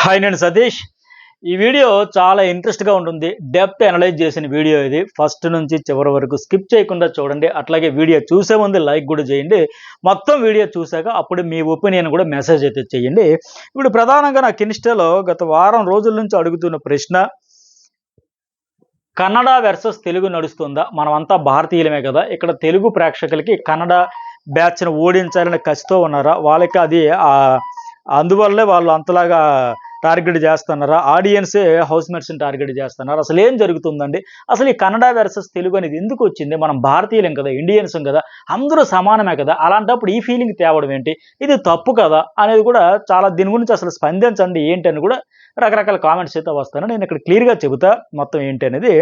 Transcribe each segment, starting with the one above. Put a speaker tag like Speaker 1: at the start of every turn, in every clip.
Speaker 1: Hi, నేను సతీష్. ఈ video చాలా ఇంట్రెస్ట్‌గా ఉంటుంది. డెప్త్ అనలైజ్ చేసిన వీడియో ఇది. ఫస్ట్ నుంచి చివరి వరకు స్కిప్ చేయకుండా చూడండి. అట్లాగే వీడియో చూసే ముందు లైక్ కూడా చేయండి. మొత్తం వీడియో చూసాక అప్పుడు మీ ఒపీనియన్ కూడా మెసేజ్ అయితే చేయండి. ఇప్పుడు ప్రధానంగా నాకు ఇన్‌స్టాలో గత వారం రోజుల నుంచి అడుగుతున్న ప్రశ్న, కన్నడ వెర్సస్ తెలుగు నడుస్తుందా? మనమంతా భారతీయులమే కదా! ఇక్కడ తెలుగు ప్రేక్షకులకి కన్నడ బ్యాచ్‌ని ఓడించాలని కసితో ఉన్నారా? వాళ్ళకి అది అందువల్లే వాళ్ళు అంతలాగా టార్గెట్ చేస్తున్నారా? ఆడియన్సే హౌస్‌మేట్స్‌ని టార్గెట్ చేస్తున్నారా? అసలేం జరుగుతుందండి? అసలు ఈ కన్నడ వెర్సస్ తెలుగు అనేది ఎందుకొచ్చింది? మనం భారతీయులం కదా! ఇండియన్సం కదా! అందరూ సమానమే కదా! అలాంటప్పుడు ఈ ఫీలింగ్ తేవడం ఏంటి? ఇది తప్పు కదా! అనేది కూడా చాలా దీని గురించి అసలు స్పందించండి ఏంటని కూడా రకరకాల కామెంట్స్ అయితే వస్తున్నాయి. నేను ఇక్కడ క్లియర్‌గా చెబుతా మొత్తం ఏంటి అనేది.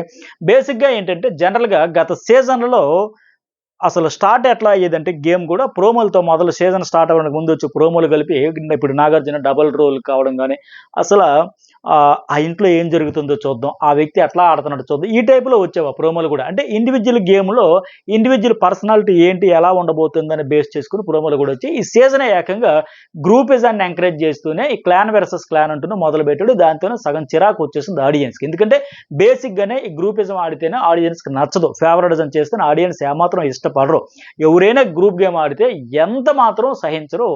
Speaker 1: బేసిక్‌గా ఏంటంటే జనరల్‌గా గత సీజన్‌లలో అసలు స్టార్ట్ ఎట్లా అయ్యేదంటే గేమ్ కూడా ప్రోమోలతో మొదలు సీజన్ స్టార్ట్ అవ్వడానికి ముందు వచ్చి ప్రోమోలు కలిపి ఇప్పుడు నాగార్జున డబుల్ రోల్ కావడం గాని, అసల ఆ ఇంట్లో ఏం జరుగుతుందో చూద్దాం. ఆ వ్యక్తి ఎట్లా ఆడుతున్నాడో చూద్దాం. ఈ టైప్‌లో వచ్చేవి ఆ ప్రోమోలు కూడా. అంటే ఇండివిడ్యువల్ గేమ్‌లో ఇండివిడ్యువల్ పర్సనాలిటీ ఏంటి, ఎలా ఉండబోతుందని బేస్ చేసుకొని ప్రోమోలు కూడా వచ్చాయి. ఈ సీజనే ఏకంగా గ్రూపిజాన్ని ఎంకరేజ్ చేస్తూనే ఈ క్లాన్ వెర్సస్ క్లాన్ అంటూనే మొదలుపెట్టాడు. దాంతోనే సగం చిరాకు వచ్చేసింది ఆడియన్స్‌కి. ఎందుకంటే బేసిక్‌గానే ఈ గ్రూపిజం ఆడితేనే ఆడియన్స్‌కి నచ్చదు. ఫేవరిటిజం చేస్తేనే ఆడియన్స్ ఏమాత్రం ఇష్టపడరు. ఎవరైనా గ్రూప్ గేమ్ ఆడితే ఎంత మాత్రం సహించరు.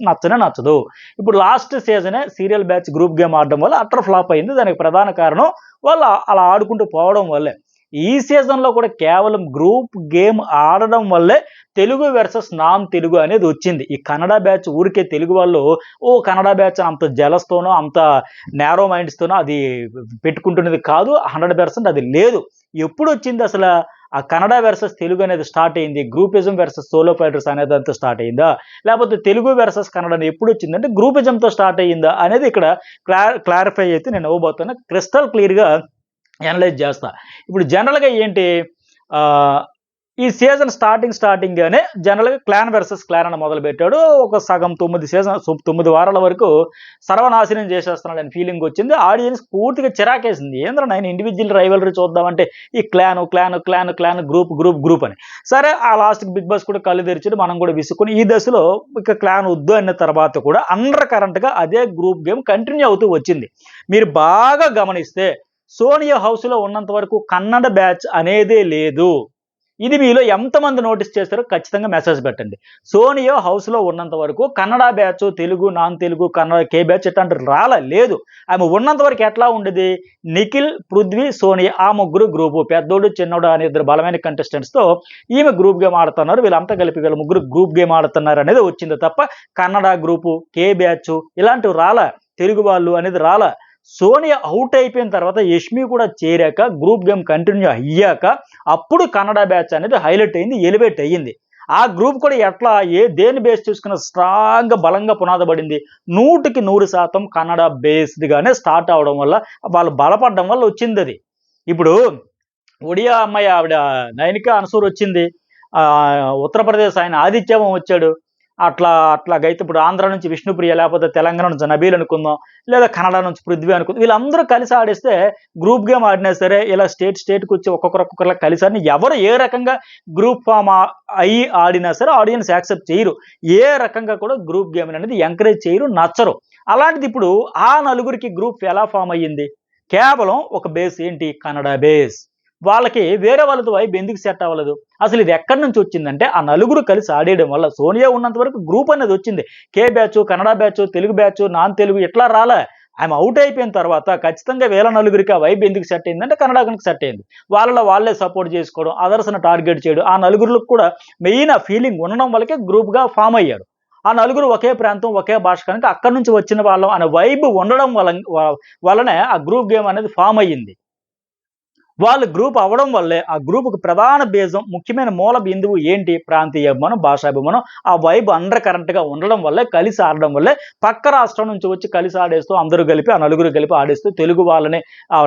Speaker 1: నచ్చనే నచ్చదు. ఇప్పుడు లాస్ట్ సీజనే సీరియల్ బ్యాచ్ గ్రూప్ గేమ్ ఆడడం వల్ల అట్టర్ ఫ్లాప్ అయింది. దానికి ప్రధాన కారణం వాళ్ళు అలా ఆడుకుంటూ పోవడం వల్లే. ఈ సీజన్‌లో కూడా కేవలం గ్రూప్ గేమ్ ఆడడం వల్లే తెలుగు వెర్సస్ నాన్ తెలుగు అనేది వచ్చింది. ఈ కన్నడ బ్యాచ్ ఊరికే తెలుగు వాళ్ళు కన్నడ బ్యాచ్ అంత జెలస్‌తోనో, అంత నారో మైండ్స్‌తోనో అది పెట్టుకుంటున్నది కాదు. 100% అది లేదు. ఎప్పుడొచ్చింది అసల ఆ కన్నడ వెర్సస్ తెలుగు అనేది స్టార్ట్ అయింది? గ్రూపిజం వెర్సస్ సోలో ఫైటర్స్ అనేదంతా స్టార్ట్ అయిందా? లేపోతే తెలుగు వెర్సస్ కన్నడ అని ఎప్పుడొచ్చిందంటే గ్రూపిజంతో స్టార్ట్ అయ్యిందా? అనేది ఇక్కడ క్లారిఫై అయితే నేను ఇవ్వబోతున్నా. క్రిస్టల్ క్లియర్‌గా అనలైజ్ చేస్తా. ఇప్పుడు జనరల్‌గా ఏంటి, ఆహ్, ఈ సీజన్ స్టార్టింగ్‌గానే జనరల్‌గా క్లాన్ వెర్సస్ క్లాన్ అని మొదలుపెట్టాడు. ఒక సగం 9 వారాల వరకు సర్వనాశనం చేసేస్తున్నాడని ఫీలింగ్ వచ్చింది. ఆడియన్స్ పూర్తిగా చిరాకేసింది. ఏందిరా నాయన ఇండివిడ్యువల్ రైవల్రీ చూద్దామంటే ఈ క్లాన్ గ్రూప్ అని. సరే ఆ లాస్ట్‌కి బిగ్ బాస్ కూడా కళ్ళు తెరిచాడు. మనం కూడా విసుక్కుని ఈ దశలో ఇక క్లాన్ వద్దు అన్న తర్వాత కూడా అండర్ కరెంట్‌గా అదే గ్రూప్ గేమ్ కంటిన్యూ అవుతూ వచ్చింది. మీరు బాగా గమనిస్తే సోనియా హౌస్‌లో ఉన్నంత వరకు కన్నడ బ్యాచ్ అనేదే లేదు. ఇది మీలో ఎంతమంది నోటీస్ చేశారో ఖచ్చితంగా మెసేజ్ పెట్టండి. సోనియా హౌస్‌లో ఉన్నంత వరకు కన్నడ బ్యాచ్, తెలుగు, నాన్ తెలుగు, కన్నడ కే బ్యాచ్ ఇట్లాంటివి లేదు. ఆమె ఉన్నంత వరకు ఎట్లా ఉండేది? నిఖిల్, పృథ్వీ, సోనియా ఆ ముగ్గురు గ్రూపు. పెద్దోడు, చిన్నోడు అనే ఇద్దరు బలమైన కంటెస్టెంట్స్‌తో ఈమె గ్రూప్ గేమ్ ఆడుతున్నారు. వీళ్ళంతా కలిపి వీళ్ళ ముగ్గురు గ్రూప్ గేమ్ ఆడుతున్నారు అనేది వచ్చింది తప్ప కన్నడ గ్రూపు, కే బ్యాచ్ ఇలాంటివి తెలుగు వాళ్ళు అనేది సోనియా ఔట్ అయిపోయిన తర్వాత యష్మి కూడా చేరాక గ్రూప్ గేమ్ కంటిన్యూ అయ్యాక అప్పుడు కన్నడ బ్యాచ్ అనేది హైలైట్ అయింది, ఎలివేట్ అయ్యింది. ఆ గ్రూప్ కూడా ఎట్లా దేన్ని బేస్ చేసుకున్న స్ట్రాంగ్‌గా బలంగా పునాదబడింది. 100% కన్నడ బేస్డ్‌గానే స్టార్ట్ అవ్వడం వల్ల వాళ్ళు బలపడడం వల్ల వచ్చిందది. ఇప్పుడు ఒడియా అమ్మాయి ఆవిడ నైనిక అన్సూర్ వచ్చింది. ఉత్తరప్రదేశ్ ఆయన ఆదిత్యవం వచ్చాడు. అట్లాగైతే ఇప్పుడు ఆంధ్ర నుంచి విష్ణుప్రియ, లేకపోతే తెలంగాణ నుంచి నబీల్ అనుకుందాం, లేదా కన్నడ నుంచి పృథ్వీ అనుకుందాం. వీళ్ళందరూ కలిసి ఆడేస్తే గ్రూప్ గేమ్ ఆడినా సరే ఇలా స్టేట్‌కొచ్చి ఒక్కొక్కరు కలిసి ఆడిన ఎవరు ఏ రకంగా గ్రూప్ ఫార్మ్ అయ్యి ఆడినా సరే ఆడియన్స్ యాక్సెప్ట్ చేయరు. ఏ రకంగా కూడా గ్రూప్ గేమ్ అనేది ఎంకరేజ్ చేయరు, నచ్చరు. అలాంటిది ఇప్పుడు ఆ నలుగురికి గ్రూప్ ఎలా ఫార్మ్ అయ్యింది? కేవలం ఒక బేస్ ఏంటి? కన్నడ బేస్. వాళ్ళకి వేరే వాళ్ళతో వైబ్ ఎందుకు సెట్ అవ్వలేదు? అసలు ఇది ఎక్కడి నుంచి వచ్చిందంటే ఆ నలుగురు కలిసి ఆడేయడం వల్ల. సోనియా ఉన్నంత వరకు గ్రూప్ అనేది వచ్చింది. K batch, Kannada batch, Telugu batch, non Telugu ఇట్లా ఆమె ఔట్ అయిపోయిన తర్వాత ఖచ్చితంగా వీళ్ళ నలుగురికి ఆ వైబ్ ఎందుకు సెట్ అయిందంటే కన్నడ గనుక సెట్ అయింది. వాళ్ళలో వాళ్ళే సపోర్ట్ చేసుకోవడం, అదర్స్‌ని టార్గెట్ చేయడం, ఆ నలుగురికి కూడా మెయిన్ ఆ ఫీలింగ్ ఉండడం వల్లకే గ్రూప్‌గా ఫార్మ్ అయ్యారు. ఆ నలుగురు ఒకే ప్రాంతం, ఒకే భాష కనుక అక్కడి నుంచి వచ్చిన వాళ్ళం అనే వైబ్ ఉండడం వలనే ఆ గ్రూప్ గేమ్ అనేది ఫార్మ్ అయ్యింది. వాళ్ళు గ్రూప్ అవ్వడం వల్లే ఆ గ్రూప్‌కి ప్రధాన బేజం, ముఖ్యమైన మూల బిందువు ఏంటి? ప్రాంతీయాభిమానం, భాషాభిమానం. ఆ వైబ్ అండర్ కరెంట్‌గా ఉండడం వల్లే, కలిసి ఆడడం వల్లే పక్క రాష్ట్రం నుంచి వచ్చి కలిసి ఆడేస్తూ అందరూ కలిపి, ఆ నలుగురు కలిపి ఆడేస్తూ తెలుగు వాళ్ళని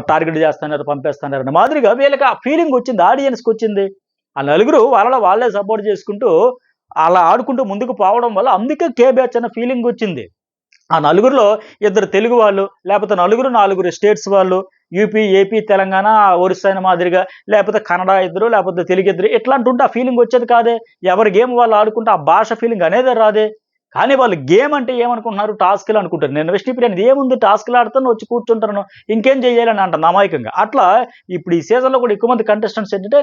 Speaker 1: టార్గెట్ చేస్తున్నారు, పంపేస్తున్నారు అన్న మాదిరిగా వీళ్ళకి ఆ ఫీలింగ్ వచ్చింది. ఆడియన్స్‌కొచ్చింది. ఆ నలుగురు వాళ్ళలో వాళ్ళే సపోర్ట్ చేసుకుంటూ అలా ఆడుకుంటూ ముందుకు పోవడం వల్ల అందుకే కే బ్యాచ్ అన్న ఫీలింగ్ వచ్చింది. ఆ నలుగురిలో ఇద్దరు తెలుగు వాళ్ళు, లేపోతే నాలుగురు స్టేట్స్ వాళ్ళు, యూపీ, ఏపీ, తెలంగాణ, ఒరిస్సా అయిన మాదిరిగా, లేపోతే కన్నడ ఇద్దరు, లేపోతే తెలుగు ఇద్దరు ఇట్లాంటుంటే ఆ ఫీలింగ్ వచ్చేది కాదే. ఎవరి గేమ్ వాళ్ళు ఆడుకుంటే ఆ భాష ఫీలింగ్ అనేదే రాదే. కానీ వాళ్ళు గేమ్ అంటే ఏమనుకుంటున్నారు, టాస్క్లు అనుకుంటారు. నేను వెస్ట్ ఇప్పుడు ఏముంది, టాస్క్లు ఆడుతాను, వచ్చి కూర్చుంటాను, ఇంకేం చేయాలని అంటాను అమాయకంగా. అట్లా ఇప్పుడు ఈ సీజన్లో కూడా ఎక్కువ మంది కంటెస్టెంట్స్ ఏంటంటే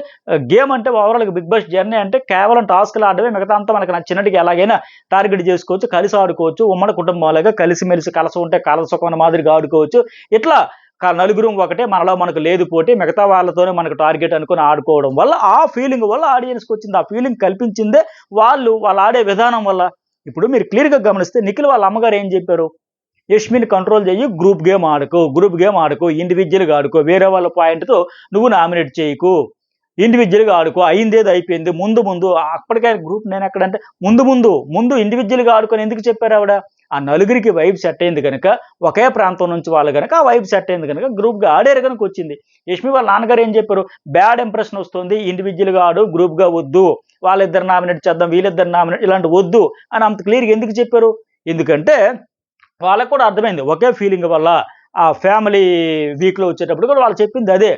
Speaker 1: గేమ్ అంటే ఓవరాల్గా బిగ్ బాస్ జర్నీ అంటే కేవలం టాస్క్లు ఆడమే, మిగతా అంతా మనకు నచ్చినట్టుగా ఎలాగైనా టార్గెట్ చేసుకోవచ్చు, కలిసి ఆడుకోవచ్చు, ఉమ్మడి కుటుంబాలుగా కలిసిమెలిసి కలసి ఉంటే కలసుకున్న మాదిరిగా ఆడుకోవచ్చు. ఇట్లా నలుగురం ఒకటే, మనలో మనకు లేదు పోటీ, మిగతా వాళ్ళతోనే మనకు టార్గెట్ అనుకుని ఆడుకోవడం వల్ల ఆ ఫీలింగ్ వల్ల ఆడియన్స్కి వచ్చింది. ఆ ఫీలింగ్ కల్పించిందే వాళ్ళు ఆడే విధానం వల్ల. ఇప్పుడు మీరు క్లియర్‌గా గమనిస్తే నిఖిల్ వాళ్ళ అమ్మగారు ఏం చెప్పారు? యష్మిని కంట్రోల్ చెయ్యి, గ్రూప్ గేమ్ ఆడుకో, ఇండివిడ్యువల్‌గా ఆడుకో, వేరే వాళ్ళ పాయింట్‌తో నువ్వు నామినేట్ చేయకు. ఇండివిడ్యువల్‌గా ఆడుకో, అయిందేదో అయిపోయింది. ముందు అప్పటికే గ్రూప్ నేనెక్కడంటే ముందు ఇండివిడ్యువల్‌గా ఆడుకొని ఎందుకు చెప్పారావిడ? ఆ నలుగురికి వైబ్ సెట్ అయింది గనక, ఒకే ప్రాంతం నుంచి వాళ్ళు గనక ఆ వైబ్ సెట్ అయింది గనక గ్రూప్‌గా ఆడారు గనక వచ్చింది. యష్మి వాళ్ళ నాన్నగారు ఏం చెప్పారు? బ్యాడ్ ఇంప్రెషన్ వస్తుంది, ఇండివిడ్యువల్‌గా ఆడు, గ్రూప్‌గా వద్దు. వాళ్ళిద్దరు నామినేట్ చేద్దాం, వీళ్ళిద్దరు నామినేట్ ఇలాంటివి వద్దు అని అంత క్లియర్‌గా ఎందుకు చెప్పారు? ఎందుకంటే వాళ్ళకి కూడా అర్థమైంది. ఒకే ఫీలింగ్ వల్ల ఆ ఫ్యామిలీ వీక్‌లో వచ్చేటప్పుడు కూడా వాళ్ళు చెప్పింది అదే.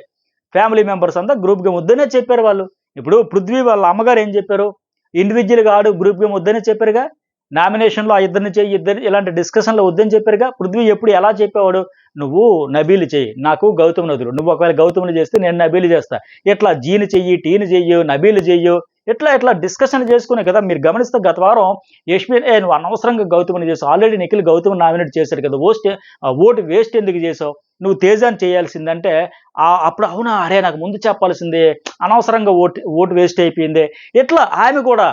Speaker 1: ఫ్యామిలీ మెంబర్స్ అంతా గ్రూప్ గేమ్ వద్దనే చెప్పారు వాళ్ళు. ఇప్పుడు పృథ్వీ వాళ్ళ అమ్మగారు ఏం చెప్పారు? ఇండివిడ్యువల్‌గా ఆడు, గ్రూప్ గేమ్ వద్దనే చెప్పారుగా. నామినేషన్‌లో ఆ ఇద్దరిని చెయ్యి, ఇలాంటి డిస్కషన్‌లో వద్దని చెప్పారుగా. పృథ్వీ ఎప్పుడు ఎలా చెప్పేవాడు? నువ్వు నబీలు చెయ్యి, నాకు గౌతమ్‌ని వదులు. నువ్వు ఒకవేళ గౌతమ్‌ని చేస్తే నేను నబీలు చేస్తా. ఇట్లా జీని చెయ్యి, టీని చెయ్యు, నబీలు చెయ్యు. ఇట్లా డిస్కషన్‌లు చేసుకునే కదా! మీరు గమనిస్తే గత వారం యష్మి నువ్వు అనవసరంగా గౌతమ్‌ని చేసావు. ఆల్రెడీ నిఖిల్ గౌతమ్‌ని నామినేట్ చేశాడు కదా! ఓటు వేస్ట్ ఎందుకు చేసావు? నువ్వు తేజాని చేయాల్సిందంటే అప్పుడు అవునా! అరే నాకు ముందు చెప్పాల్సిందే. అనవసరంగా ఓటు వేస్ట్ అయిపోయిందే. ఇట్లా ఆమె కూడా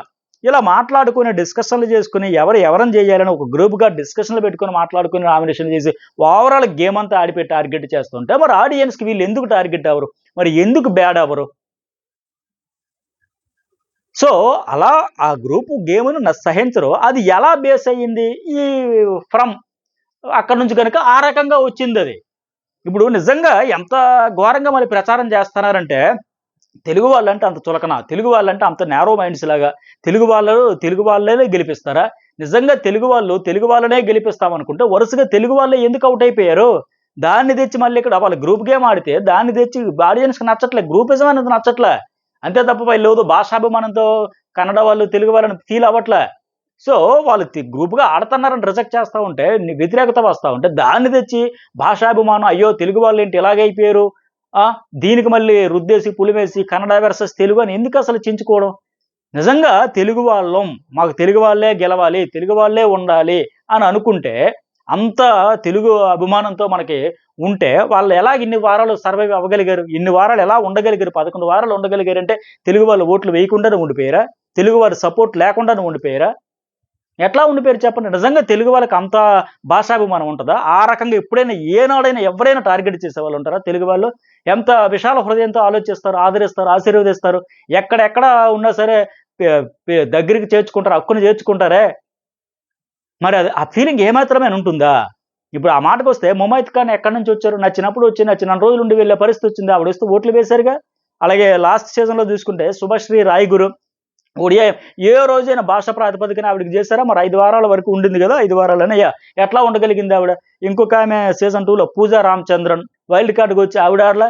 Speaker 1: ఇలా మాట్లాడుకుని, డిస్కషన్‌లు చేసుకొని ఎవరిని చేయాలని ఒక గ్రూప్‌గా డిస్కషన్‌లు పెట్టుకొని మాట్లాడుకొని నామినేషన్ చేసి ఓవరాల్ గేమ్ అంతా ఆడిపోయి టార్గెట్ చేస్తుంటే మరి ఆడియన్స్‌కి వీళ్ళు ఎందుకు టార్గెట్ అవ్వరు? మరి ఎందుకు బ్యాడ్ అవ్వరు? సో, అలా ఆ గ్రూపు గేమ్‌ను సహించరు. అది ఎలా బేస్ అయ్యింది? ఈ ఫ్రమ్ అక్కడి నుంచి గనుక ఆ రకంగా వచ్చిందది. ఇప్పుడు నిజంగా ఎంత ఘోరంగా మరి ప్రచారం చేస్తన్నారంటే, తెలుగు వాళ్ళంటే అంత చులకన, తెలుగు వాళ్ళంటే అంత నేరో మైండ్స్ లాగా, తెలుగు వాళ్ళనే గెలిపిస్తారా? నిజంగా తెలుగు వాళ్ళనే గెలిపిస్తామనుకుంటే, వరుసగా తెలుగు వాళ్ళే ఎందుకు ఔట్ అయిపోయారు? దాన్ని తెచ్చి మళ్ళీ ఇక్కడ వాళ్ళు గ్రూప్ గేమ్ ఆడితే, దాన్ని తెచ్చి ఆడియన్స్‌కి నచ్చట్లే. గ్రూపిజం అనేది నచ్చట్లే. అంతే తప్ప వీళ్ళేదో భాషాభిమానంతో కన్నడ వాళ్ళు, తెలుగు వాళ్ళని ఫీల్ అవ్వట్లే. సో, వాళ్ళు గ్రూప్‌గా ఆడతన్నారని రిజెక్ట్ చేస్తా ఉంటే, వ్యతిరేకత వస్తా ఉంటే, దాన్ని తెచ్చి భాషాభిమానం, అయ్యో! తెలుగు వాళ్ళేంటి ఇలాగైపోయారు. ఆ! దీనికి మళ్ళీ రుద్దేసి, పులిమేసి కన్నడ వెర్సస్ తెలుగు అని ఎందుకసలు చించుకోవడం? నిజంగా తెలుగు వాళ్ళం, మాకు తెలుగు వాళ్ళే గెలవాలి, తెలుగు వాళ్ళే ఉండాలి అని అనుకుంటే, అంత తెలుగు అభిమానంతో మనకి ఉంటే, వాళ్ళు ఎలాగ ఇన్ని వారాలు సర్వైవ్ అవ్వగలిగారు? ఇన్ని వారాలు ఎలా ఉండగలిగారు? 11 వారాలు ఉండగలిగారంటే, తెలుగు వాళ్ళు ఓట్లు వేయకుండానే ఉండిపోయారా? తెలుగు వారి సపోర్ట్ లేకుండానే ఉండిపోయారా? ఎట్లా ఉండిపోయారు చెప్పండి? నిజంగా తెలుగు వాళ్ళకి అంత భాషాభిమానం ఉంటదా? ఆ రకంగా ఎప్పుడైనా ఏనాడైనా ఎవ్వరైనా టార్గెట్ చేసేవాళ్ళుంటారా తెలుగు వాళ్ళు? ఎంత విశాల హృదయంతో ఆలోచిస్తారు, ఆదరిస్తారు, ఆశీర్వదిస్తారు. ఎక్కడెక్కడ ఉన్నా సరే పె పె దగ్గరికి చేర్చుకుంటారు, హక్కున చేర్చుకుంటారే! మరి అది ఆ ఫీలింగ్ ఏమాత్రమైనా ఉంటుందా? ఇప్పుడు ఆ మాటకొస్తే ముమైత్ ఖాన్ ఎక్కడి నుంచొచ్చారు? నచ్చినప్పుడు వచ్చి నచ్చినన్ని రోజులుండి వెళ్ళే పరిస్థితొచ్చింది. ఆవిడొస్తే ఓట్లు వేశారుగా. అలాగే లాస్ట్ సీజన్‌లో చూసుకుంటే శుభశ్రీ రాయగురు ఒడియా ఏ రోజైనా భాష ప్రాతిపదికన ఆవిడకి చేశారా? మరి 5 వారాల వరకు ఉండింది గదా! 5 వారాలనే ఎట్లా ఉండగలిగింది ఆవిడ? ఇంకొకామె సీజన్ 2లో పూజా రామచంద్రన్ వైల్డ్ కార్డ్‌కొచ్చి ఆవిడ ఆడలా?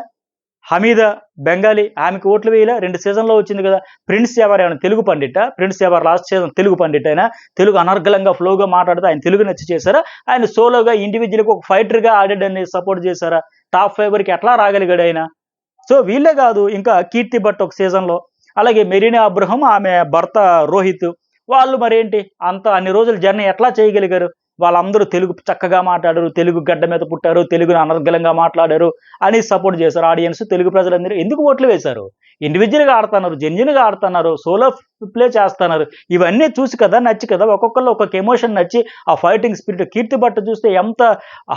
Speaker 1: హమీదా బెంగాలీ ఆమెకి ఓట్లు వేయలా? 2 సీజన్‌లో వచ్చింది గదా! ప్రిన్స్ ఎవర్ ఏమన్నా తెలుగు పండిట్టా? Prince Yawar last season Telugu పండిట్టేనా? తెలుగు అనర్గళంగా ఫ్లోగా మాట్లాడితే ఆయన తెలుగు నచ్చి చేశారా? ఆయన సోలోగా ఇండివిడ్యుయల్‌గా ఒక ఫైటర్‌గా ఆడాడని సపోర్ట్ చేశారా? టాప్ 5 వరకు ఎట్లా రాగలిగాడాయన? సో, వీళ్ళే గాదు ఇంకా 'కీర్తి భట్' ఒక సీజన్‌లో, అలాగే మెరీనా అబ్రహం ఆమె భర్త రోహిత్ వాళ్ళు మరేంటి అన్ని రోజులు జర్నీ ఎట్లా చేయగలిగారు? వాళ్ళందరూ తెలుగు చక్కగా మాట్లాడారు, తెలుగు గడ్డ మీద పుట్టారు, తెలుగుని అనర్గళంగా మాట్లాడారు అని సపోర్ట్ చేశారు ఆడియన్స్. తెలుగు ప్రజలందరూ ఎందుకు ఓట్లు వేశారు? ఇండివిడ్యుయల్‌గా ఆడతన్నారు, జెన్యూన్‌గా ఆడతన్నారు, సోలో ప్లే చేస్తన్నారు. ఇవన్నీ చూసి కదా, నచ్చి కదా ఒక్కొక్కళ్ళు ఒక్కొక్క ఎమోషన్ నచ్చి ఆ ఫైటింగ్ స్పిరిట్ 'కీర్తి భట్' చూస్తే ఎంత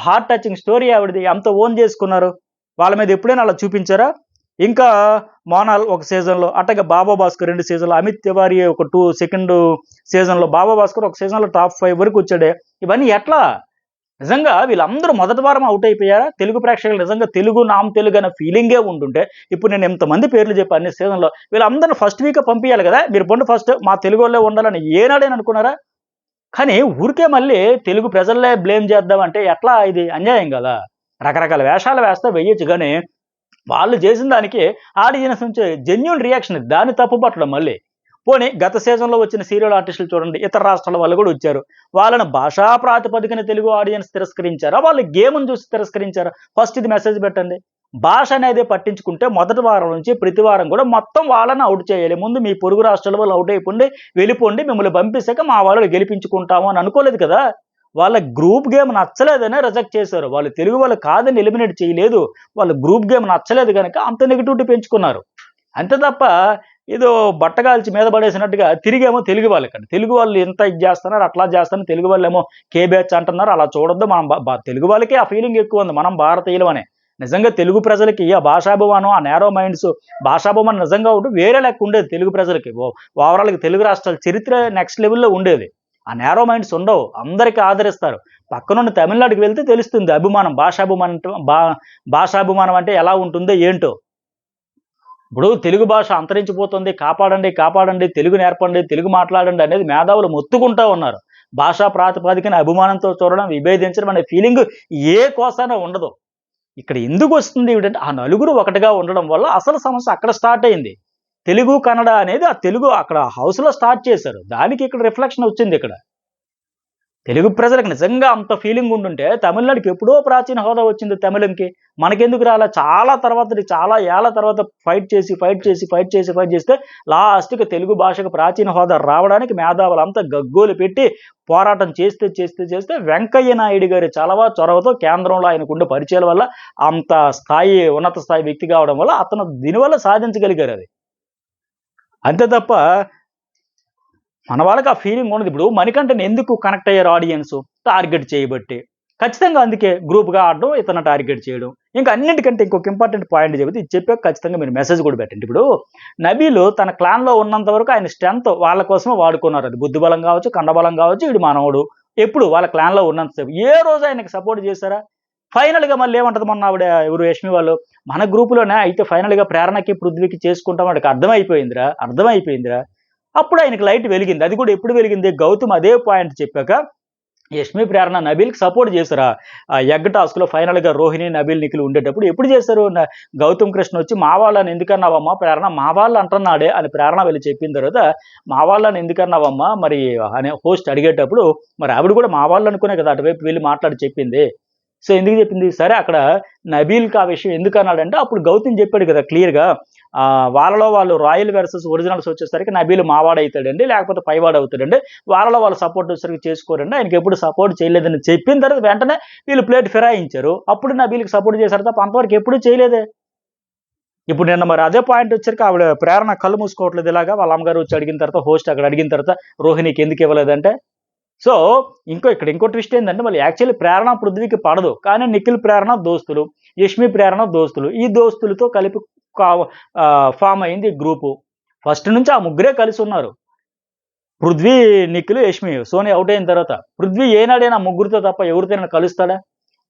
Speaker 1: హార్ట్ టచింగ్ స్టోరీ ఆవిడది. ఎంత ఓన్ చేసుకున్నారు. వాళ్ళ మీద ఎప్పుడైనా అలా చూపించారా? ఇంకా 'మోనాల్' ఒక సీజన్‌లో, అట్లాగే 'బాబా భాస్కర్' 2 సీజన్‌లో, 'అమిత్ తివారీ' ఒక సెకండ్ సీజన్‌లో, 'బాబా భాస్కర్' ఒక సీజన్‌లో టాప్ 5 వరకు వచ్చాడే. ఇవన్నీ ఎట్లా? నిజంగా వీళ్ళందరూ మొదటి వారం ఔట్ అయిపోయారా? తెలుగు ప్రేక్షకులు నిజంగా తెలుగు, నామ్ తెలుగు అనే ఫీలింగే ఉండుంటే, ఇప్పుడు నేను ఇంతమంది పేర్లు చెప్పా అన్ని సీజన్‌లో, వీళ్ళందరిని ఫస్ట్ వీకే పంపియాలి గదా! మీరు పొండి ఫస్ట్ మా తెలుగోళ్ళే ఉండాలని ఏనాడైనా అనుకున్నారా? కానీ ఊరికే మళ్ళీ తెలుగు ప్రజలనే బ్లేమ్ చేద్దామంటే ఎట్లా ఇది అన్యాయం గదా! రకరకాల వేషాలు వేస్తే వెయ్యొచ్చు గానీ వాళ్ళు చేసిన దానికి ఆడియన్స్ నుంచి జెన్యూన్ రియాక్షన్ దాన్ని తప్పుపట్టడం మళ్ళీ. పోనీ గత సీజన్లో వచ్చిన సీరియల్ ఆర్టిస్టులు చూడండి, ఇతర రాష్ట్రాల వాళ్ళు కూడా వచ్చారు. వాళ్ళని భాషా ప్రాతిపదికన తెలుగు ఆడియన్స్ తిరస్కరించారా, వాళ్ళు గేమ్ని చూసి తిరస్కరించారా? ఫస్ట్ ఇది మెసేజ్ పెట్టండి. భాష అనేది పట్టించుకుంటే మొదటి వారం నుంచి ప్రతి వారం కూడా మొత్తం వాళ్ళని అవుట్ చేయాలి. ముందు మీ పొరుగు రాష్ట్రాల వాళ్ళు అవుట్ అయిపోండి, వెళ్ళిపోండి, మిమ్మల్ని పంపిస్తాక మా వాళ్ళు గెలిపించుకుంటాము అని అనుకోలేదు కదా. వాళ్ళ గ్రూప్ గేమ్ నచ్చలేదనే రిజెక్ట్ చేశారు. వాళ్ళు తెలుగు వాళ్ళు కాదని ఎలిమినేట్ చేయలేదు. వాళ్ళు గ్రూప్ గేమ్ నచ్చలేదు కనుక అంత నెగిటివిటీ పెంచుకున్నారు. అంతే తప్ప ఏదో బట్టగాల్చి మీద పడేసినట్టుగా తిరిగేమో తెలుగు వాళ్ళకండి. తెలుగు వాళ్ళు ఇంత ఇది చేస్తున్నారు, అట్లా చేస్తున్నారు, తెలుగు వాళ్ళు ఏమో కే బ్యాచ్ అంటున్నారు. అలా చూడొద్దు. మనం తెలుగు వాళ్ళకే ఆ ఫీలింగ్ ఎక్కువ ఉంది, మనం భారతీయులం అనే. నిజంగా తెలుగు ప్రజలకి ఆ భాషాభిమానం, ఆ నేరో మైండ్స్, భాషాభిమానం నిజంగా ఉంటే వేరే లెక్క ఉండేది తెలుగు ప్రజలకి. ఓవరాల్గా తెలుగు రాష్ట్రాల చరిత్ర నెక్స్ట్ లెవెల్లో ఉండేది. ఆ నేరో మైండ్స్ ఉండవు, అందరికీ ఆదరిస్తారు. పక్కనున్న తమిళనాడుకి వెళ్తే తెలుస్తుంది అభిమానం, భాషాభిమానం అంటే ఎలా ఉంటుందో ఏంటో. ఇప్పుడు తెలుగు భాష అంతరించిపోతుంది, కాపాడండి కాపాడండి, తెలుగు నేర్పండి, తెలుగు మాట్లాడండి అనేది మేధావులు మొత్తుకుంటా ఉన్నారు. భాషా ప్రాతిపదికన అభిమానంతో చూడడం, విభేదించడం అనే ఫీలింగ్ ఏ కోసాన ఉండదు. ఇక్కడ ఎందుకు వస్తుంది ఏమిటంటే ఆ నలుగురు ఒకటిగా ఉండడం వల్ల అసలు సమస్య అక్కడ స్టార్ట్ అయింది. తెలుగు కన్నడ అనేది ఆ తెలుగు అక్కడ హౌస్లో స్టార్ట్ చేశారు. దానికి ఇక్కడ రిఫ్లెక్షన్ వచ్చింది. ఇక్కడ తెలుగు ప్రజలకు నిజంగా అంత ఫీలింగ్ ఉండుంటే తమిళనాడుకి ఎప్పుడో ప్రాచీన హోదా వచ్చింది తమిళంకి. మనకెందుకు రాలా? చాలా ఏళ్ల తర్వాత ఫైట్ చేస్తే లాస్ట్‌కి తెలుగు భాషకు ప్రాచీన హోదా రావడానికి మేధావులంతా గగ్గోలు పెట్టి పోరాటం చేస్తే వెంకయ్య నాయుడు గారి చొరవతో కేంద్రంలో ఆయనకుండే పరిచయాల వల్ల అంత ఉన్నత స్థాయి వ్యక్తి కావడం వల్ల అతను దీనివల్ల సాధించగలిగారు అది. అంతే తప్ప మన వాళ్ళకి ఆ ఫీలింగ్ ఉండదు. ఇప్పుడు మణికంఠని ఎందుకు కనెక్ట్ అయ్యారు ఆడియన్స్? టార్గెట్ చేయబట్టి. ఖచ్చితంగా అందుకే గ్రూప్‌గా ఆడడం, ఇతను టార్గెట్ చేయడం. ఇంకా అన్నిటికంటే ఇంకొక ఇంపార్టెంట్ పాయింట్ చెబితే ఇది చెప్పాక ఖచ్చితంగా మీరు మెసేజ్ కూడా పెట్టండి. ఇప్పుడు నబీల్ తన క్లాన్‌లో ఉన్నంత వరకు ఆయన స్ట్రెంత్ వాళ్ళ కోసమే వాడుకున్నారు. అది బుద్ధి బలం కావచ్చు, కండబలం కావచ్చు, వీడు మనవడు. ఎప్పుడు వాళ్ళ క్లాన్‌లో ఉన్నంతసేపు. ఏ రోజు ఆయనకి సపోర్ట్ చేశారా? ఫైనల్‌గా మళ్ళీ ఏమంటది మొన్న ఆవిడ ఎవరు యష్మి వాళ్ళు, మన గ్రూప్‌లోనే అయితే ఫైనల్‌గా ప్రేరణకి, పృథ్వీకి చేసుకుంటాం వాడికి అర్థమైపోయిందిరా. అప్పుడు ఆయనకి లైట్ వెలిగింది. అది కూడా ఎప్పుడు వెలిగింది? గౌతమ్ అదే పాయింట్ చెప్పాక యష్మి, ప్రేరణ నబీల్‌కి సపోర్ట్ చేశారు. ఎగ్ టాస్క్‌లో ఫైనల్‌గా రోహిణి, నబీల్, నిఖిల్ ఉండేటప్పుడు ఎప్పుడు చేశారు? గౌతమ్ కృష్ణ వచ్చి మా వాళ్ళని ఎందుకన్నావమ్మా ప్రేరణ, మా వాళ్ళు అంటున్నాడే అని ప్రేరణ వెళ్ళి చెప్పిన తర్వాత మా వాళ్ళని ఎందుకన్నావమ్మా మరి అనే హోస్ట్ అడిగేటప్పుడు మరి ఆవిడ కూడా మా వాళ్ళు అనుకునే కదా అటువైపు వెళ్ళి మాట్లాడి చెప్పింది. సో ఎందుకు చెప్పింది? సరే అక్కడ నబీల్‌కి ఆ విషయం ఎందుకన్నాడంటే అప్పుడు గౌతమ్ చెప్పాడు కదా క్లియర్‌గా. వాళ్ళలో వాళ్ళు రాయల్ వెర్సెస్ ఒరిజినల్స్ వచ్చేసరికి నబీల్ మావాడవుతాడండి, లేకపోతే పైవాడవుతాడండి. వాళ్ళలో వాళ్ళు సపోర్ట్ వచ్చేసరికి చేసుకోరండి. ఆయనకి ఎప్పుడు సపోర్ట్ చేయలేదని చెప్పిన తర్వాత వెంటనే వీళ్ళు ప్లేట్ ఫిరాయించారు. అప్పుడు నబీల్‌కి సపోర్ట్ చేశారు తప్ప అంతవరకు ఎప్పుడూ చేయలేదే. ఇప్పుడు నిన్న మరి అదే పాయింట్ వచ్చరికి ఆవిడ ప్రేరణ కళ్ళు మూసుకోవట్లేదు ఇలాగా. వాళ్ళ అమ్మగారు వచ్చి అడిగిన తర్వాత, హోస్ట్ అక్కడ అడిగిన తర్వాత రోహిణికి ఎందుకు ఇవ్వలేదంటే, సో ఇంకో ట్విస్ట్ ఏంటంటే మళ్ళీ యాక్చువల్లీ ప్రేరణ పృథ్వీకి పడదు. కానీ నిఖిల్, ప్రేరణ దోస్తులు, యష్మి, ప్రేరణ దోస్తులు. ఈ దోస్తులతో కలిపి ఫామ్ అయింది గ్రూపు. ఫస్ట్ నుంచి ఆ ముగ్గురే కలిసి ఉన్నారు. పృథ్వీ, నిఖిల్, యష్మి. సోని అవుట్ అయిన తర్వాత పృథ్వీ ఏనాడైనా ముగ్గురితో తప్ప ఎవరితోనైనా కలుస్తాడా?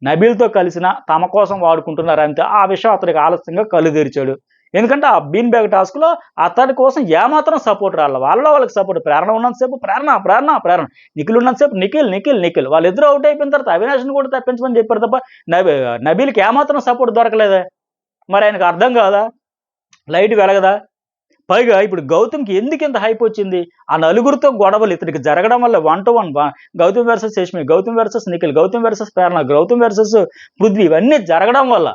Speaker 1: నబీల్‌తో కలిసినా తమ కోసం వాడుకుంటున్నారు అంతే. ఆ విషయం అతనికి ఆలస్యంగా కళ్ళు తెరిచాడు. ఎందుకంటే ఆ బీన్ బ్యాగ్ టాస్క్‌లో అతని కోసం ఏమాత్రం సపోర్ట్ రాల. వాళ్ళలో వాళ్ళకి సపోర్ట్. ప్రేరణ ఉన్నంతసేపు ప్రేరణ, నిఖిల్ ఉన్నంతసేపు నిఖిల్. వాళ్ళిద్దరూ అవుట్ అయిపోయిన తర్వాత అవినాష్‌ని కూడా తప్పించమని చెప్పారు తప్ప నబీల్‌కి ఏమాత్రం సపోర్ట్ దొరకలేదే. మరి ఆయనకు అర్థం కాదా? లైట్ వెలగదా? పైగా ఇప్పుడు గౌతమ్‌కి ఎందుకింత హైప్ వచ్చింది? ఆ నలుగురితో గొడవలు ఇతనికి జరగడం వల్ల 1-to-1 Gautam versus Yashmi, Gautam versus Nikhil, Gautam versus Prerana, Gautam versus Prithvi ఇవన్నీ జరగడం వల్ల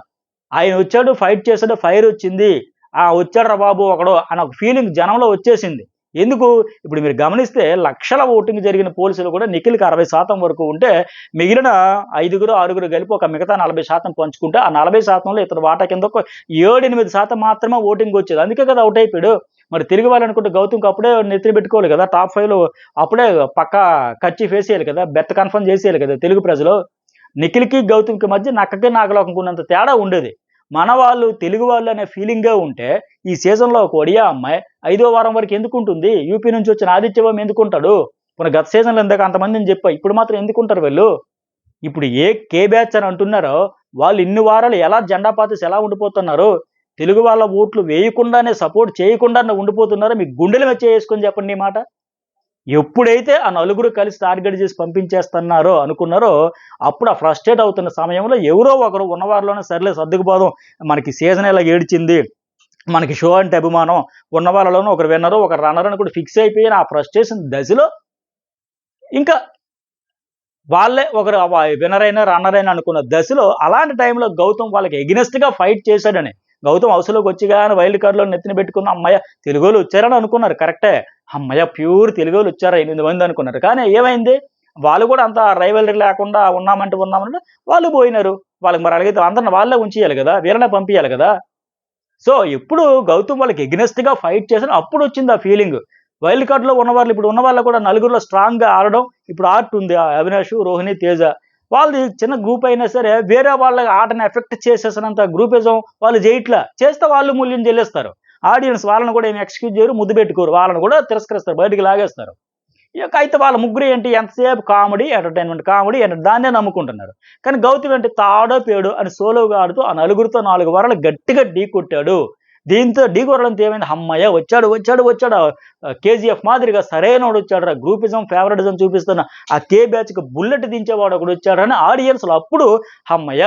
Speaker 1: ఆయన వచ్చాడు, ఫైట్ చేశాడు, ఫైర్ వచ్చింది. వచ్చాడురా బాబు ఒకడు అని ఒక ఫీలింగ్ జనంలో వచ్చేసింది. ఎందుకు? ఇప్పుడు మీరు గమనిస్తే లక్షల ఓటింగ్ జరిగిన పోల్స్‌లో కూడా నిఖిల్‌కి 60% వరకు ఉంటే మిగిలిన 6 కలిపి ఒక మిగతా 40% పంచుకుంటే ఆ 40%లో ఇతని వాటా కింద ఒక 7-8% మాత్రమే ఓటింగ్ వచ్చేది. అందుకే కదా అవుట్ అయిపోయాడు. మరి తిరిగి వాళ్ళనుకుంటే గౌతమ్‌కి అప్పుడే నెత్తిన పెట్టుకోవాలి కదా టాప్ 5లో, అప్పుడే పక్కా కర్చీఫ్ వేసేయాలి కదా, బెర్త్ కన్ఫర్మ్ చేసేయాలి కదా తెలుగు ప్రజలు. నిఖిల్‌కి, గౌతమ్‌కి మధ్య నక్కకి నాగలోకంకి ఉన్నంత తేడా ఉండేది. మన వాళ్ళు తెలుగు వాళ్ళు అనే ఫీలింగే ఉంటే ఈ సీజన్‌లో ఒక ఒడియా అమ్మాయి 5వ వారం వరకు ఎందుకుంటుంది? యూపీ నుంచి వచ్చిన ఆదిత్యవం ఎందుకుంటాడు? పోనీ గత సీజన్‌లో ఇందాక అంతమందిని చెప్పా. ఇప్పుడు మాత్రం ఎందుకుంటారు వీళ్ళు? ఇప్పుడు కే బ్యాచ్ అని అంటున్నారో వాళ్ళు ఇన్ని వారాలు ఎలా జెండా పాతేసి ఎలా ఉండిపోతున్నారు? తెలుగు వాళ్ళ ఓట్లు వేయకుండానే, సపోర్ట్ చేయకుండానే ఉండిపోతున్నారో మీ గుండెల మీద చేసుకొని చెప్పండి ఈ మాట. ఎప్పుడైతే ఆ నలుగురు కలిసి టార్గెట్ చేసి పంపించేస్తున్నారో అనుకున్నారో అప్పుడు ఆ ఫ్రస్ట్రేట్ అవుతున్న సమయంలో ఎవరో ఒకరు ఉన్నవారిలోనే సర్లే సర్దుకుపోదాం, మనకి సీజన్ ఇలా ఏడ్చింది, మనకి షో అంటే అభిమానం, ఉన్న వాళ్ళలోనూ ఒకరు విన్నరు, ఒకరు రన్నర్ అని కూడా ఫిక్స్ అయిపోయిన ఆ ఫ్రస్ట్రేషన్ దశలో ఇంకా వాళ్ళే ఒకరు విన్నర్ అయినా, రన్నర్ అయినా అనుకున్న దశలో అలాంటి టైంలో గౌతమ్ వాళ్ళకి ఎగనెస్ట్‌గా ఫైట్ చేశాడని. గౌతమ్ హౌస్‌లోకి వచ్చి నెత్తిన కార్డ్‌లో నెత్తిన పెట్టుకున్న హమ్మయ్య! తెలుగోళ్ళు వచ్చారని అనుకున్నారు కరెక్టే. హమ్మయ్య! ప్యూర్ తెలుగోళ్ళు వచ్చారా 8 మంది అనుకున్నారు. కానీ ఏమైంది? వాళ్ళు కూడా అంత రైవల్రీ లేకుండా ఉన్నామంటే వాళ్ళు పోయినారు. వాళ్ళకి మరి అలాగైతే అందరిని వాళ్ళే ఉంచేయాలి గదా! వీళ్ళనే పంపియాలి గదా! సో, ఎప్పుడు గౌతమ్ వాళ్ళకి ఎగనెస్ట్‌గా ఫైట్ చేసాడో అప్పుడొచ్చింది ఆ ఫీలింగ్. వైల్డ్ కార్డ్‌లో ఉన్నవాళ్ళు ఇప్పుడు ఉన్న వాళ్ళు కూడా నలుగురిలో స్ట్రాంగ్‌గా ఆడడం ఇప్పుడు ఆడుతుంది. అవినాష్, రోహిణి, తేజ. వాళ్ళది చిన్న గ్రూప్ అయినా సరే వేరే వాళ్ళ ఆటని ఎఫెక్ట్ చేసేసినంత గ్రూపిజం వాళ్ళు చేయట్లా. చేస్తే వాళ్ళు మూల్యం చెల్లిస్తారు. ఆడియన్స్ వాళ్ళని కూడా ఏమి ఎక్స్‌క్యూజ్ చేయరు, ముద్దు పెట్టుకోరు. వాళ్ళని కూడా తిరస్కరిస్తారు. బయటికి లాగేస్తారు. ఇక అయితే వాళ్ళ ముగ్గురు ఏంటి ఎంతసేపు కామెడీ, ఎంటర్‌టైన్‌మెంట్ కామెడీ, దాన్నే నమ్ముకుంటున్నారు. కానీ గౌతమ్ ఏంటి తాడో పేడో అని సోలోగా ఆడుతూ ఆ నలుగురితో 4 వారాలు గట్టిగా ఢీకొట్టాడు. దీంతో ఢీకొట్టడంతో ఏమైంది హమ్మయ్య! వచ్చాడు. కేజీఎఫ్ మాదిరిగా సరైనోడొచ్చాడురా గ్రూపిజం, ఫేవరెటిజం చూపిస్తున్న ఆ కే బ్యాచ్‌కి బుల్లెట్ దించేవాడు ఒకడొచ్చాడని ఆడియన్స్‌లో అప్పుడు హమ్మయ్య!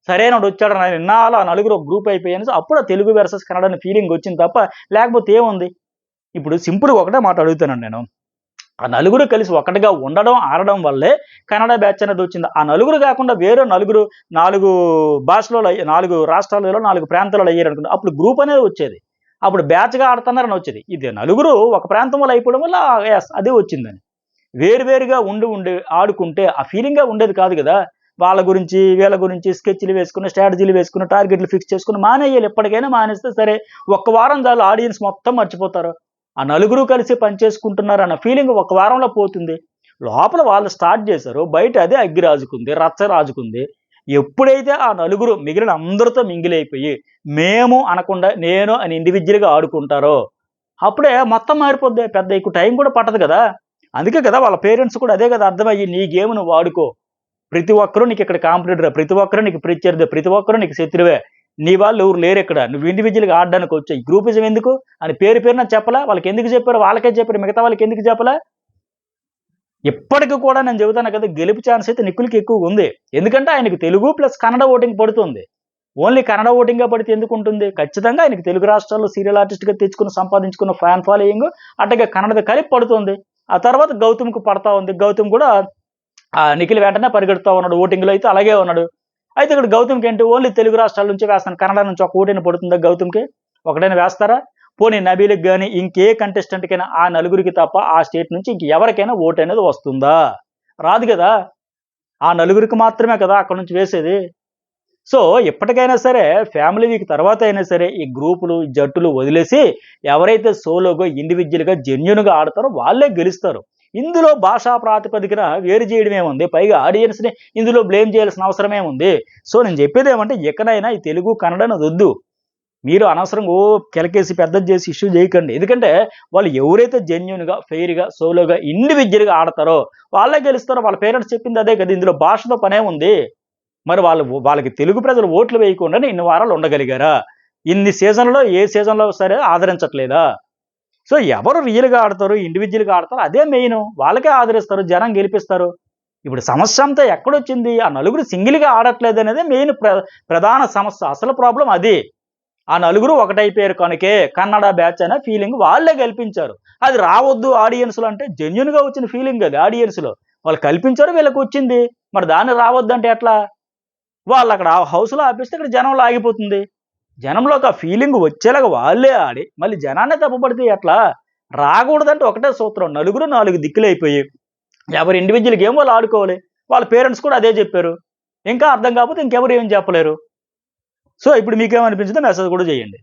Speaker 1: సరైనోడొచ్చాడురా ఇన్నాళ్ళు ఆ నలుగురు ఒక గ్రూప్ అయిపోయాను. అప్పుడు ఆ తెలుగు వెర్సస్ కన్నడ అనే ఫీలింగ్ వచ్చింది తప్ప లేకపోతే ఏముంది? ఇప్పుడు సింపుల్‌గా ఒకటే మాట అడుగుతానండి నేను. ఆ నలుగురు కలిసి ఒకటిగా ఉండడం, ఆడడం వల్లే కన్నడ బ్యాచ్ అనేదొచ్చింది. ఆ నలుగురు గాకుండా వేరే నలుగురు 4 భాషలలో 4 రాష్ట్రాలలో, 4 ప్రాంతాలలో అయ్యారనుకోండి. అప్పుడు గ్రూప్ అనేది వచ్చేది. అప్పుడు బ్యాచ్‌గా ఆడుతున్నారని వచ్చేది. ఇది నలుగురు ఒక ప్రాంతం వల్ల అయిపోవడం వల్ల యెస్ అదే వచ్చిందని. వేరువేరుగా ఉండి ఆడుకుంటే ఆ ఫీలింగే ఉండేది కాదు గదా! వాళ్ళ గురించి, వీళ్ళ గురించి స్కెచ్‌లు వేసుకొని, స్ట్రాటజీలు వేసుకొని, టార్గెట్‌లు ఫిక్స్ చేసుకొని మానేయాలి. ఎప్పటికైనా మానేస్తే సరే. ఒక్క వారం చాలు ఆడియన్స్ మొత్తం మర్చిపోతారు. ఆ నలుగురు కలిసి పనిచేసుకుంటున్నారన్న ఫీలింగ్ ఒక వారంలో పోతుంది. లోపల వాళ్ళు స్టార్ట్ చేశారో బయట అదే అగ్గి రాజుకుంది, రచ్చ రాజుకుంది. ఎప్పుడైతే ఆ నలుగురు మిగిలిన అందరితో మింగిల్ అయిపోయి, మేము అనకుండా నేను అని ఇండివిడ్యుయల్‌గా ఆడుకుంటారో, అప్పుడే మొత్తం మారిపోద్ది. పెద్ద ఎక్కువ టైం కూడా పట్టదు గదా! అందుకే కదా వాళ్ళ పేరెంట్స్ కూడా అదే కదా అర్థమయ్యి నీ గేమ్ నువ్వు ఆడుకో. ప్రతి ఒక్కరు నీకిక్కడ కాంపిటీటరే. ప్రతి ఒక్కరు నీకు ప్రత్యర్థే. ప్రతి ఒక్కరు నీకు శత్రువే. నీ వాళ్ళు ఎవరు లేరిక్కడ. నువ్వు ఇండివిడ్యుయల్‌గా ఆడడానికొచ్చావు. ఈ గ్రూపిజం ఎందుకు? అని పేరున చెప్పలా? వాళ్ళకెందుకు చెప్పారో వాళ్ళకే చెప్పారు. మిగతా వాళ్ళకెందుకు చెప్పలా? ఇప్పటికి కూడా నేను చెబుతాను కదా! గెలుపు ఛాన్స్ అయితే నిఖిల్‌కి ఎక్కువగుంది. ఎందుకంటే ఆయనకి తెలుగు ప్లస్ కన్నడ ఓటింగ్ పడుతుంది. ఓన్లీ కన్నడ ఓటింగే పడితే ఎందుకుంటుంది? ఖచ్చితంగా ఆయనకి తెలుగు రాష్ట్రాల్లో సీరియల్ ఆర్టిస్ట్‌గా సంపాదించుకున్న ఫ్యాన్ ఫాలోయింగ్ అట్లాగే కన్నడది కలిపి పడుతుంది. ఆ తర్వాత గౌతమ్‌కి పడతా ఉంది. గౌతమ్ కూడా నిఖిల్ వెంటనే పరిగెడుతా ఉన్నాడు. ఓటింగ్‌లో అయితే అలాగే ఉన్నాడు. అయితే ఇక్కడ గౌతమ్‌కేంటి ఓన్లీ తెలుగు రాష్ట్రాల నుంచే వేస్తాను. కన్నడ నుంచి ఒక ఓటైనా పడుతుందా గౌతమ్‌కి? ఒకటైనా వేస్తారా? పోనీ నబీల్‌కి గాని, ఇంకే కంటెస్టెంట్‌కైనా ఆ నలుగురికి తప్ప ఆ స్టేట్ నుంచి ఇంకెవరికైనా ఓటనేది వస్తుందా? రాదు గదా! ఆ నలుగురికి మాత్రమే కదా అక్కడి నుంచి వేసేది. సో, ఎప్పటికైనా సరే ఫ్యామిలీ వీక్ తర్వాత అయినా సరే ఈ గ్రూపులు, జట్టులు వదిలేసి ఎవరైతే సోలోగా, ఇండివిడ్యుయల్‌గా, జెన్యూన్‌గా ఆడతారో వాళ్ళే గెలుస్తారు. ఇందులో భాషా ప్రాతిపదికన వేరు చేయడమేముంది? పైగా ఆడియన్స్‌ని ఇందులో బ్లేమ్ చేయాల్సిన అవసరమేముంది? సో, నేను చెప్పేదేమంటే ఇకనైనా ఈ తెలుగు, కన్నడ అన్నదొద్దు. మీరు అనవసరంగా కెలకేసి పెద్దది చేసి ఇష్యూ చేయకండి. ఎందుకంటే వాళ్ళు ఎవరైతే జెన్యూన్‌గా, ఫెయిర్‌గా, సోలోగా, ఇండివిడ్యుయల్‌గా ఆడతారో వాళ్ళే గెలుస్తారు. వాళ్ళ పేరెంట్స్ చెప్పింది అదే కదా! ఇందులో భాషతో పనేముంది? మరి వాళ్ళకి తెలుగు ప్రజలు ఓట్లు వేయకుండానే ఇన్ని వారాలు ఉండగలిగారా? ఇన్ని సీజన్‌లో ఏ సీజన్‌లో సరే ఆదరించట్లేదా? సో, ఎవరు రియల్‌గా ఆడతారు, ఇండివిడ్యుయల్‌గా ఆడతారో అదే మెయిను. వాళ్ళకే ఆదరిస్తారు, జనం గెలిపిస్తారు. ఇప్పుడు సమస్య అంతా ఎక్కడొచ్చింది? ఆ నలుగురు సింగిల్‌గా ఆడట్లేదనేదే మెయిన్ ప్రధాన సమస్య. అసలు ప్రాబ్లమ్ అది. ఆ నలుగురు ఒకటైపోయారు కనుకే కన్నడ బ్యాచ్ అనే ఫీలింగ్ వాళ్ళే కల్పించారు. అది రావద్దు ఆడియన్స్‌లో అంటే జెన్యూన్‌గా వచ్చిన ఫీలింగ్ అది ఆడియన్స్‌లో. వాళ్ళు కల్పించారు వీళ్ళకొచ్చింది. మరి దాన్ని రావద్దంటే ఎట్లా? వాళ్ళక్కడ ఆ హౌస్‌లో ఆపేస్తే ఇక్కడ జనంలో ఆగిపోతుంది. జనంలోకి ఆ ఫీలింగ్ వచ్చేలాగా వాళ్ళే ఆడి, మళ్ళీ జనాన్నే తప్పుపడితే ఎట్లా? రాకూడదంటే ఒకటే సూత్రం. నలుగురు 4 దిక్కులైపోయి, ఎవరి ఇండివిడ్యువల్ గేమ్ వాళ్ళు ఆడుకోవాలి. వాళ్ళ పేరెంట్స్ కూడా అదే జెప్పారు. ఇంకా అర్థం కాకపోతే ఇంకెవరు ఏం చెప్పలేరు. సో, ఇప్పుడు మీకేమనిపించిందో మెసేజ్ కూడా చేయండి.